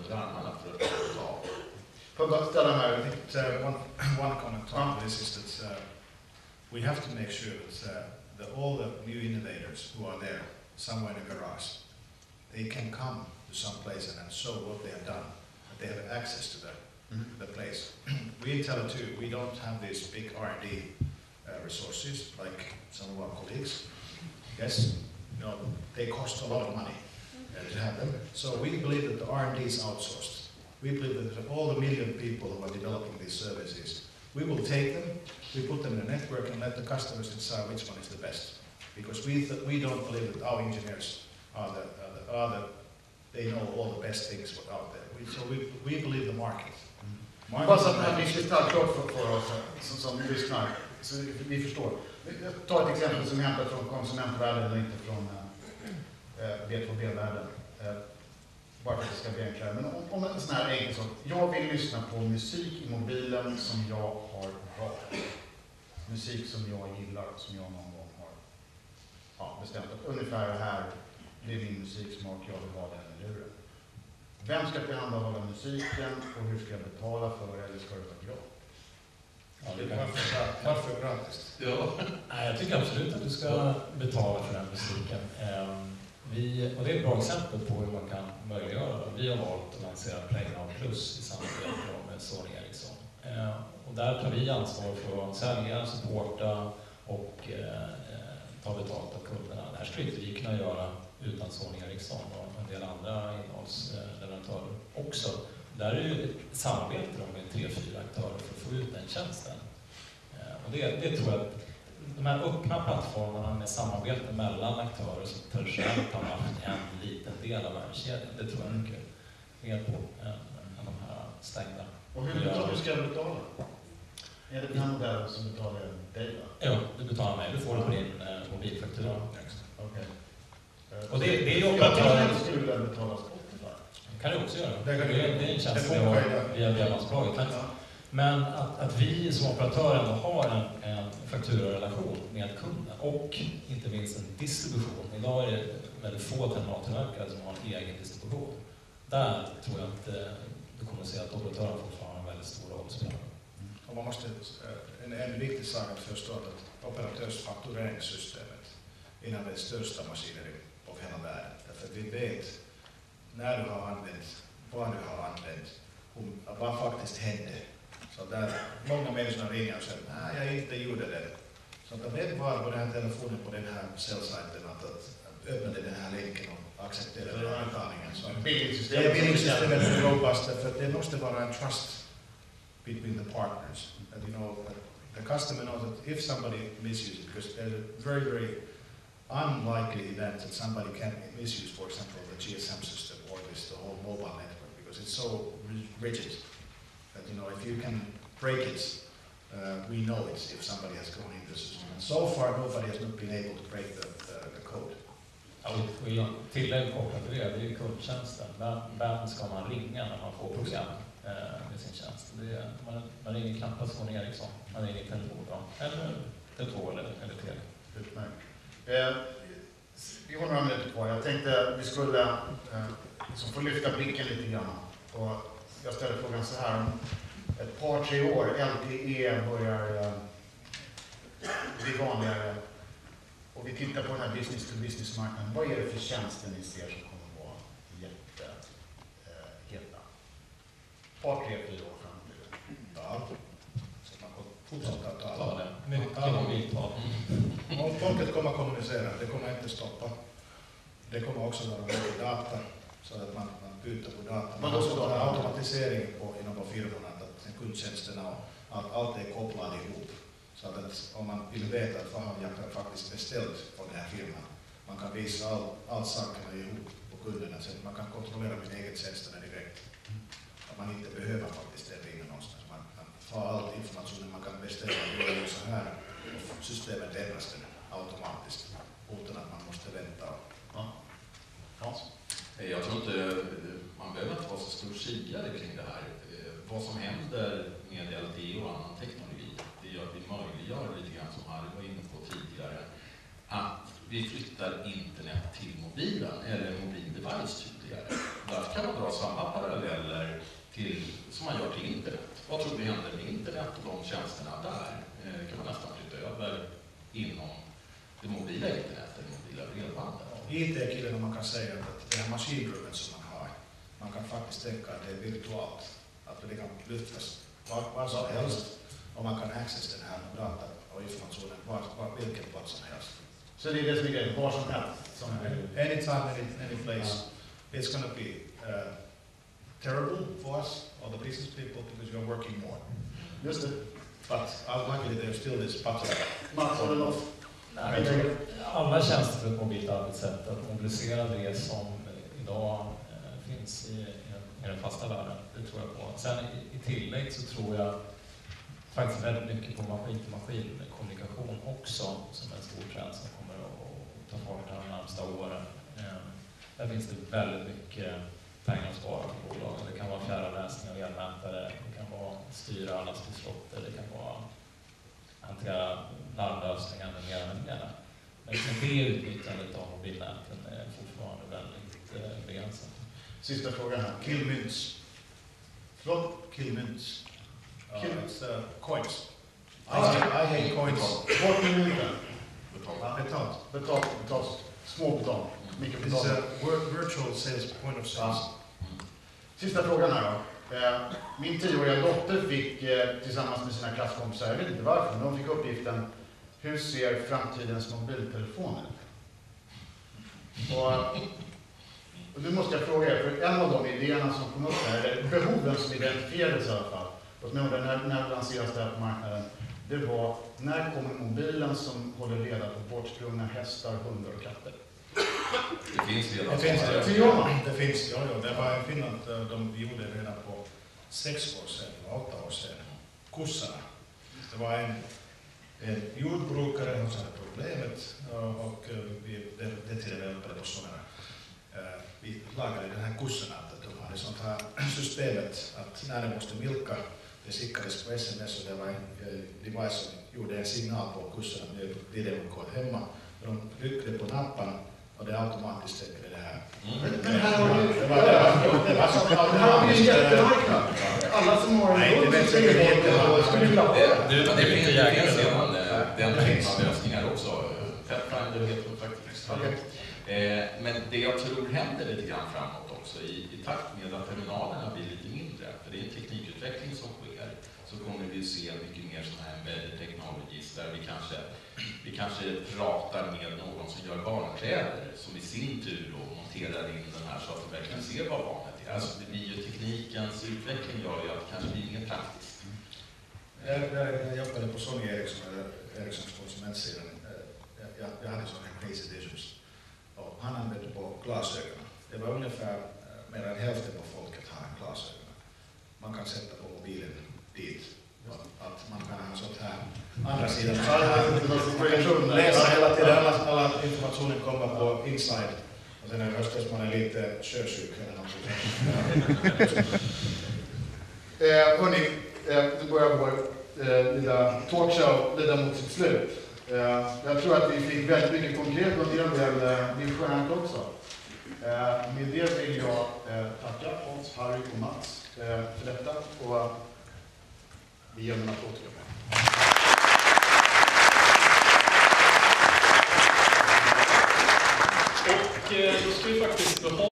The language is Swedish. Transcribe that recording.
under armarna för att ta av. One comment on this is that we have to make sure that all the new innovators who are there somewhere in a garage, they can come to some place and show what they have done, that they have access to the place. We in Tele2, we don't have these big R&D resources like some of our colleagues. Yes, they cost a lot of money to have them. So we believe that the R&D is outsourced. We believe that all the million people who are developing these services, we will take them, we put them in a network and let the customers decide which one is the best. Because we don't believe that our engineers they know all the best things out there. We believe the market. Bara så att det här blir kristallklart för oss som lyssnar, så vi förstår. Jag tar ett exempel som hämtar från konsumentvärlden eller inte från B2B-världen. Bara för att det ska bli enklare. Men om en sån här enkel sak. Jag vill lyssna på musik i mobilen som jag har valt. Musik som jag gillar, som jag någon gång har bestämt att ungefär här blir min musiksmak, jag vill ha den i luren. Vem ska tillhandahålla musiken och hur ska jag betala för det, eller ska det vara gratis? Varför gratis? Ja. Jag tycker absolut att du ska betala för den musiken. Och det är ett bra exempel på hur man kan möjliggöra det. Vi har valt att lansera Playground Plus i samarbete med Sony Ericsson. Och där tar vi ansvar för att sälja, supporta och ta betalt av kunderna. Det här skulle inte vi kunna göra utan Sony Ericsson och en del andra innehållsleverantörer också. Där är det ett samarbete med 3-4 aktörer för att få ut den tjänsten. Och det tror jag att de här öppna plattformarna med samarbete mellan aktörer som traditionellt har haft en liten del av värdekedjan, det tror jag mycket mer på än de här stängda. Och hur ska du betala? Är det den modellen som betalar dig då? Ja, du betalar mig. Du får det på din mobilfaktura. Okej. Och det är ju operatören som skulle vilja betala Spotify. Det kan du också göra. Det är en tjänst vi har via Bredbandsbolaget. Men att vi som operatörer ändå har en fakturarelation med kunden och inte minst en distribution. Idag är det väldigt få terminaltillverkare som har en egen distribution. Där tror jag att du kommer att se att operatören fortfarande har en väldigt stor roll att spela. Och man måste, en viktig sak att förstå att operatörsfaktureringssystemet är en av de största maskinerna av hela världen. Därför att vi vet när du har använt, vad du har använt, vad faktiskt hände. Så där många människor ringer och säger nej, jag inte gjorde det. Så att det var på den här telefonen på den här säljsajten att öppna den här länken och acceptera den här betalningen. Så bildningssystemet är robust för att det måste vara en trust between the partners. That, the customer knows that if somebody misuses it, because there's a very, very unlikely event that somebody can misuse, for example, the GSM system or the whole mobile network, because it's so rigid. That, if you can break it, we know it if somebody has gone into the system. And so far, nobody has not been able to break the code. Vi tillägg kopplat till det är ju kundtjänsten. Vem ska man ringa när man får problem med sin tjänst? Man ringer knappast Sony Ericsson, man ringer Tele2 eller Tele2 eller Telia. Utmärkt. Vi har några minuter kvar. Jag tänkte vi skulle få lyfta blicken lite grann. Och jag ställer frågan så här, om ett par, 3 år, LTE börjar bli vanligare och vi tittar på den här business-to-business-marknaden. Vad är det för tjänster ni ser som kommer att vara jätteheta? Par, 3, 4 år framtiden. Ja, så man får fortsätta att tala. Mycket mobiltal. Om folket kommer att kommunicera, det kommer inte stoppa. Det kommer också vara mycket data, så att man byter på data. Man har också automatisering inom de firmorna, att kundtjänsterna och allt är kopplat ihop. Så att om man vill veta vad har jag faktiskt beställt på den här firman, man kan visa allt sakerna ihop på kunderna, så att man kan kontrollera min egen tjänsterna direkt. Att man inte behöver faktiskt ringa någonstans. Man kan få all information, man kan beställa det så här och systemet ändras den automatiskt utan att man måste vänta. Ja. Jag tror inte man behöver inte vara så stor kikare kring det här. Vad som händer med LTE och annan teknologi, det gör vi möjliggör lite grann som Harry var inne på tidigare, att vi flyttar internet till mobilen eller mobil device tidigare. Därför kan man dra samma paralleller till, som man gör till internet. Vad tror vi händer med internet och de tjänsterna där? Kan man nästan flytta över inom det mobila internet, det mobila bredbandet. IT-killen, man kan säga att det här maskinrummet som man har, man kan faktiskt tänka att det är virtualt, att det kan lyftas var som helst och man kan access den här data och informationen vilken plats som helst. Så det är det som är grejen, var som helst? Anytime, any place. It's going to be terrible for us, all the business people, because you're working more. Just det. But luckily there's still this button. Mats, har du något? Alla tjänster för ett mobilt arbetssätt, att mobilisera det som idag finns i den fasta världen, det tror jag på. Sen i tillägg så tror jag faktiskt väldigt mycket på maskin-till-maskin kommunikation också, som en stor trend som kommer att ta fart de närmsta åren. Där finns det väldigt mycket pengar att spara på bolagen. Det kan vara fjärravläsning av elmätare, det kan vara styra alla stridslotter, det kan vara hantera larmlösningar med mera. Men det utnyttjandet av mobilnäten är fortfarande väldigt begränsat. Sista frågan här. Killmynts. Förlåt? Killmynts. Killmynts. Coins. I hate coins. Bort med mynten. Betalt. Små betalt. Mycket betalt. It's a virtual sales, point of sales. Sista frågan här då. Min 10-åriga dotter fick tillsammans med sina klasskompisar, jag vet inte varför, men de fick uppgiften: hur ser framtidens mobiltelefoner ut? Och nu måste jag fråga er, för en av de idéerna som kom upp här, eller behoven som identifierades i alla fall, och som jag undrar när lanseras det här på marknaden, det var: när kommer mobilen som håller reda på bortsprungna hästar, hundar och katter? Det finns redan. Det finns. Det var i Finland, de gjorde redan på 6 år sedan, 8 år sedan. Kussarna. Det var en jordbrukare som hade problemet och det tillverkade på sådana. Vi lagade den här kussen att de hade sånt här systemet att när de måste milka, det skickades på sms och det var en device som gjorde en signal på kussen att nu blir det kod hemma. De tryckte på nappan och det automatiskt stängde det här. Men här har vi en jättemarknad. Alla som har en hund som skulle vilja ha det. Det finns redan den typen av lösningar också. Petfinder heter det faktiskt. Men det jag tror händer lite grann framåt också i takt med att terminalerna blir lite mindre, för det är en teknikutveckling som sker, så kommer vi se mycket mer sådana här embedded technologies där vi kanske pratar med någon som gör barnkläder som i sin tur då monterar in den här så att vi verkligen ser vad barnet är. Alltså bioteknikens utveckling gör ju att det kanske blir mer praktiskt. Jag jobbade på Sony Ericssons konsumentsida. Jag hade sådana här crazy visions. Och han använde på glasögon. Det var ungefär mer än hälften av folket har en glasögon. Man kan sätta på mobilen dit. Att man kan ha sånt här andra sidan. Man kan läsa hela tiden, alla informationen kommer på inside. Och sen är det höstas man är lite sjösjuk eller något sånt. Hörrni, nu börjar vår lilla talkshow lida mot sitt slut. Jag tror att vi fick väldigt mycket konkret och en del skönt också. Med det vill jag tacka oss, Harry och Mats för detta. Och vi ger en applåd till er.